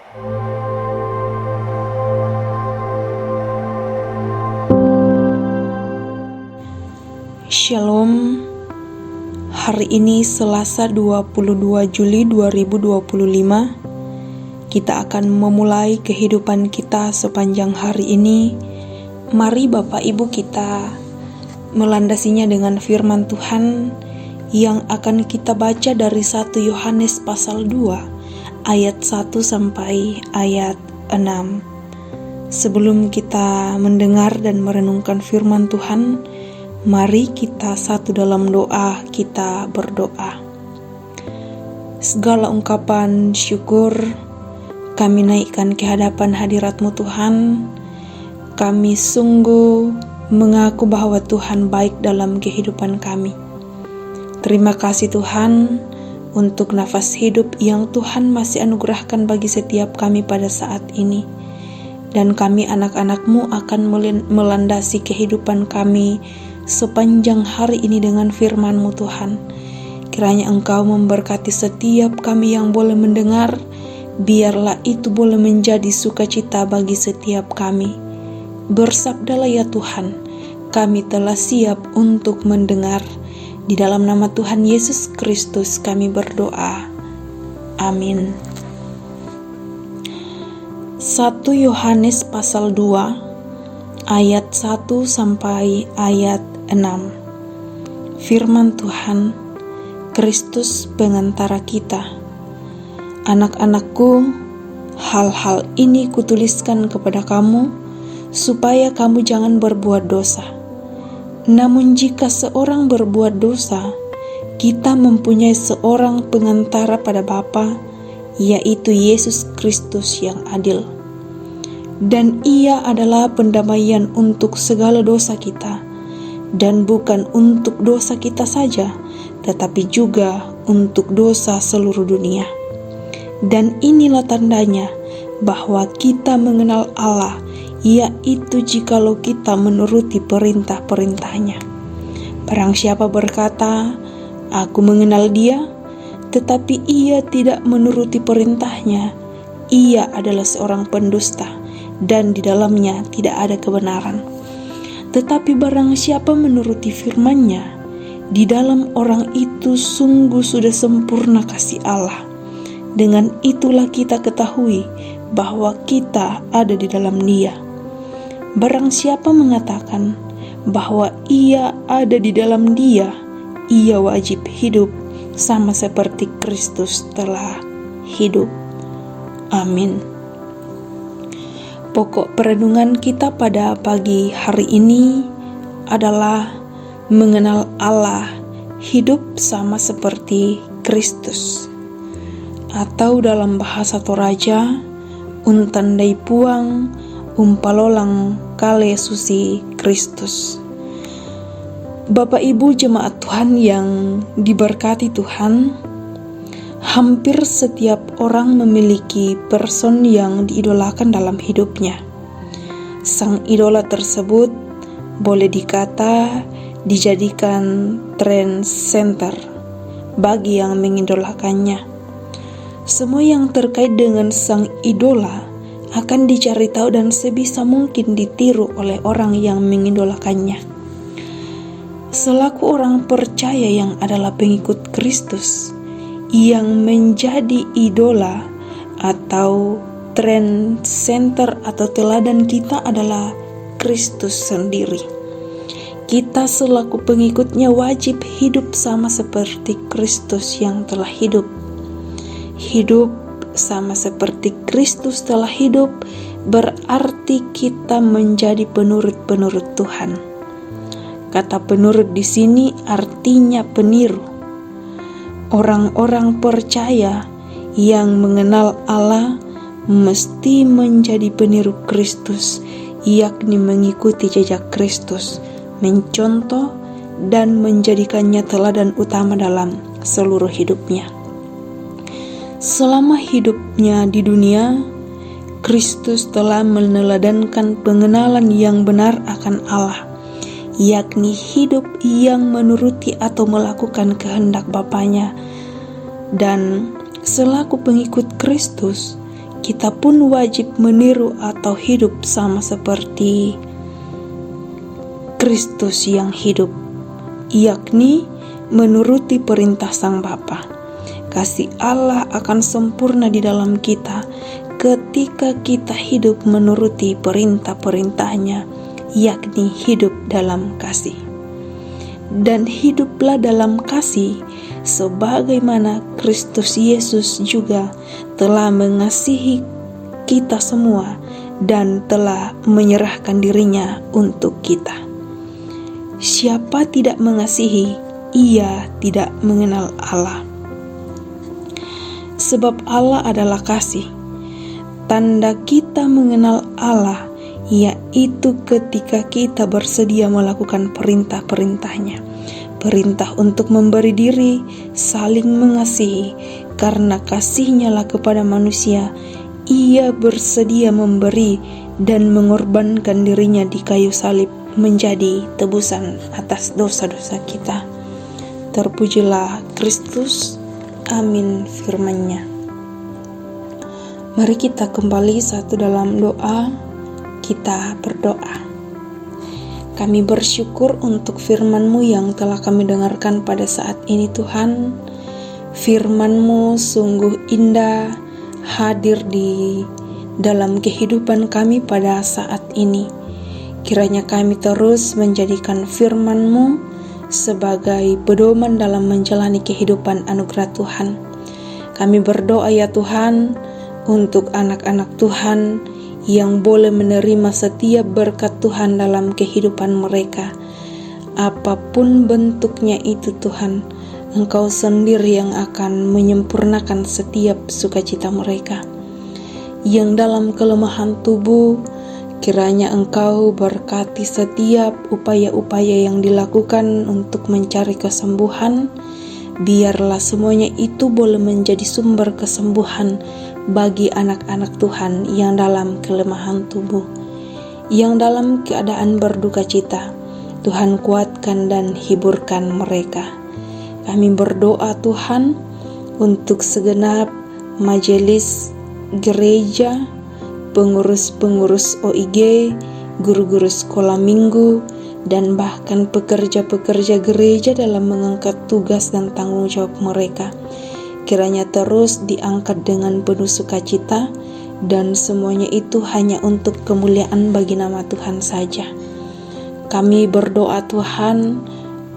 Shalom. Hari ini Selasa 22 Juli 2025. Kita akan memulai kehidupan kita sepanjang hari ini. Mari Bapak Ibu kita melandasinya dengan firman Tuhan yang akan kita baca dari 1 Yohanes pasal 2 ayat 1 sampai ayat 6. Sebelum kita mendengar dan merenungkan firman Tuhan, mari kita satu dalam doa, kita berdoa. Segala ungkapan syukur kami naikkan ke hadapan hadirat-Mu Tuhan. Kami sungguh mengaku bahwa Tuhan baik dalam kehidupan kami. Terima kasih Tuhan untuk nafas hidup yang Tuhan masih anugerahkan bagi setiap kami pada saat ini. Dan kami anak-anak-Mu akan melandasi kehidupan kami sepanjang hari ini dengan firman-Mu Tuhan. Kiranya Engkau memberkati setiap kami yang boleh mendengar, biarlah itu boleh menjadi sukacita bagi setiap kami. Bersabdalah ya Tuhan, kami telah siap untuk mendengar. Di dalam nama Tuhan Yesus Kristus kami berdoa. Amin. 1 Yohanes pasal 2 ayat 1 sampai ayat 6. Firman Tuhan, Kristus pengantara kita. Anak-anakku, hal-hal ini kutuliskan kepada kamu, supaya kamu jangan berbuat dosa. Namun jika seorang berbuat dosa, kita mempunyai seorang pengantara pada Bapa, yaitu Yesus Kristus yang adil. Dan Ia adalah pendamaian untuk segala dosa kita, dan bukan untuk dosa kita saja, tetapi juga untuk dosa seluruh dunia. Dan inilah tandanya bahwa kita mengenal Allah, yaitu jikalau kita menuruti perintah-perintahnya. Barang siapa berkata, "Aku mengenal Dia," tetapi ia tidak menuruti perintahnya, ia adalah seorang pendusta, dan di dalamnya tidak ada kebenaran. Tetapi barang siapa menuruti firman-Nya, di dalam orang itu sungguh sudah sempurna kasih Allah. Dengan itulah kita ketahui bahwa kita ada di dalam Dia. Barang siapa mengatakan bahwa ia ada di dalam Dia, ia wajib hidup sama seperti Kristus telah hidup. Amin. Pokok perenungan kita pada pagi hari ini adalah mengenal Allah, hidup sama seperti Kristus. Atau dalam bahasa Toraja, untandai puang, umpalolang kale susi Kristus. Bapak Ibu jemaat Tuhan yang diberkati Tuhan, hampir setiap orang memiliki person yang diidolakan dalam hidupnya. Sang idola tersebut boleh dikata dijadikan trend center bagi yang mengidolakannya. Semua yang terkait dengan sang idola akan dicari tahu dan sebisa mungkin ditiru oleh orang yang mengidolakannya. Selaku orang percaya yang adalah pengikut Kristus, yang menjadi idola atau trend center atau teladan kita adalah Kristus sendiri. Kita selaku pengikutnya wajib hidup sama seperti Kristus yang telah hidup. Hidup sama seperti Kristus telah hidup berarti kita menjadi penurut-penurut Tuhan. Kata penurut di sini artinya peniru. Orang-orang percaya yang mengenal Allah mesti menjadi peniru Kristus, yakni mengikuti jejak Kristus, mencontoh dan menjadikannya teladan utama dalam seluruh hidupnya. Selama hidupnya di dunia, Kristus telah meneladankan pengenalan yang benar akan Allah, yakni hidup yang menuruti atau melakukan kehendak Bapanya. Dan selaku pengikut Kristus, kita pun wajib meniru atau hidup sama seperti Kristus yang hidup, yakni menuruti perintah Sang Bapa. Kasih Allah akan sempurna di dalam kita ketika kita hidup menuruti perintah-perintahnya, yakni hidup dalam kasih. Dan hiduplah dalam kasih sebagaimana Kristus Yesus juga telah mengasihi kita semua dan telah menyerahkan dirinya untuk kita. Siapa tidak mengasihi, ia tidak mengenal Allah. Sebab Allah adalah kasih. Tanda kita mengenal Allah yaitu ketika kita bersedia melakukan perintah-perintahnya. Perintah untuk memberi diri, saling mengasihi, karena kasihnya lah kepada manusia, ia bersedia memberi dan mengorbankan dirinya di kayu salib menjadi tebusan atas dosa-dosa kita. Terpujilah Kristus. Amin firman-Nya. Mari kita kembali satu dalam doa. Kita berdoa. Kami bersyukur untuk firman-Mu yang telah kami dengarkan pada saat ini Tuhan. Firman-Mu sungguh indah hadir di dalam kehidupan kami pada saat ini. Kiranya kami terus menjadikan firman-Mu sebagai pedoman dalam menjalani kehidupan anugerah Tuhan. Kami berdoa ya Tuhan untuk anak-anak Tuhan yang boleh menerima setiap berkat Tuhan dalam kehidupan mereka. Apapun bentuknya itu Tuhan, Engkau sendiri yang akan menyempurnakan setiap sukacita mereka. Yang dalam kelemahan tubuh, kiranya Engkau berkati setiap upaya-upaya yang dilakukan untuk mencari kesembuhan. Biarlah semuanya itu boleh menjadi sumber kesembuhan bagi anak-anak Tuhan yang dalam kelemahan tubuh, yang dalam keadaan berduka cita. Tuhan kuatkan dan hiburkan mereka. Kami berdoa Tuhan untuk segenap majelis gereja, pengurus-pengurus OIG, guru-guru sekolah minggu, dan bahkan pekerja-pekerja gereja dalam mengangkat tugas dan tanggung jawab mereka. Kiranya terus diangkat dengan penuh sukacita, dan semuanya itu hanya untuk kemuliaan bagi nama Tuhan saja. Kami berdoa Tuhan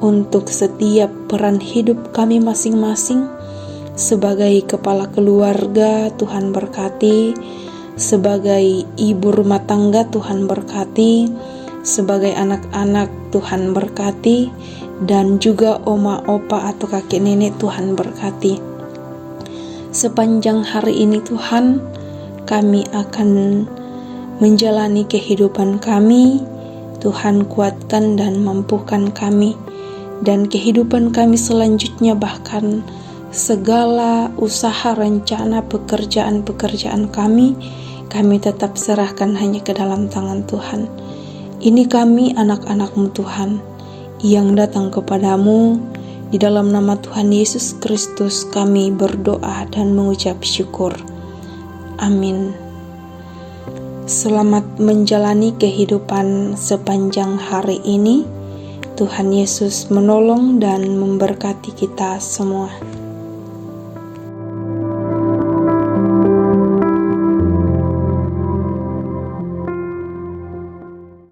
untuk setiap peran hidup kami masing-masing. Sebagai kepala keluarga, Tuhan berkati. Sebagai ibu rumah tangga, Tuhan berkati. Sebagai anak-anak, Tuhan berkati. Dan juga oma, opa, atau kakek nenek, Tuhan berkati. Sepanjang hari ini Tuhan, kami akan menjalani kehidupan kami. Tuhan kuatkan dan mampukan kami. Dan kehidupan kami selanjutnya, bahkan segala usaha, rencana, pekerjaan-pekerjaan kami tetap serahkan hanya ke dalam tangan Tuhan. Ini kami anak-anak-Mu Tuhan, yang datang kepadamu. Di dalam nama Tuhan Yesus Kristus kami berdoa dan mengucap syukur. Amin. Selamat menjalani kehidupan sepanjang hari ini. Tuhan Yesus menolong dan memberkati kita semua.